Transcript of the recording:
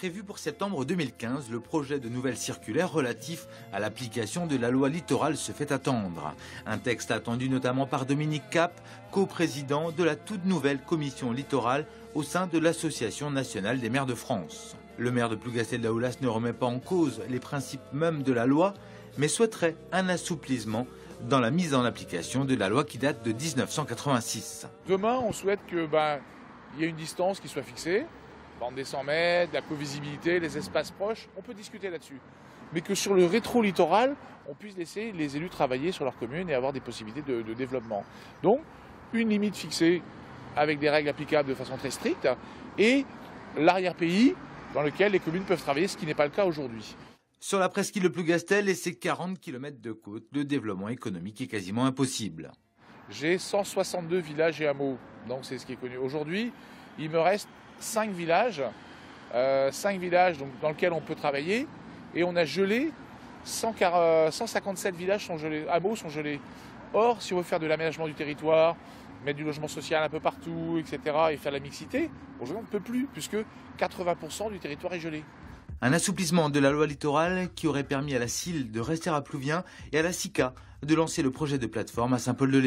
Prévu pour septembre 2015, le projet de nouvelle circulaire relatif à l'application de la loi littorale se fait attendre. Un texte attendu notamment par Dominique Cap, coprésident de la toute nouvelle commission littorale au sein de l'Association nationale des maires de France. Le maire de Plougastel-Daoulas ne remet pas en cause les principes mêmes de la loi, mais souhaiterait un assouplissement dans la mise en application de la loi qui date de 1986. Demain, on souhaite qu'il y ait une distance qui soit fixée. Bande des 100 mètres, la covisibilité, les espaces proches, on peut discuter là-dessus. Mais que sur le rétro-littoral, on puisse laisser les élus travailler sur leur commune et avoir des possibilités de développement. Donc, une limite fixée avec des règles applicables de façon très stricte et l'arrière-pays dans lequel les communes peuvent travailler, ce qui n'est pas le cas aujourd'hui. Sur la presqu'île de Plougastel et ses 40 km de côte, le développement économique est quasiment impossible. J'ai 162 villages et hameaux, donc c'est ce qui est connu. Aujourd'hui, il me reste 5 villages donc, dans lesquels on peut travailler, et on a gelé 157 villages sont gelés, hameaux sont gelés. Or, si on veut faire de l'aménagement du territoire, mettre du logement social un peu partout, etc., et faire la mixité, aujourd'hui on ne peut plus, puisque 80% du territoire est gelé. Un assouplissement de la loi littorale qui aurait permis à la CIL de rester à Plouvien et à la SICA de lancer le projet de plateforme à Saint-Paul-de-Léon.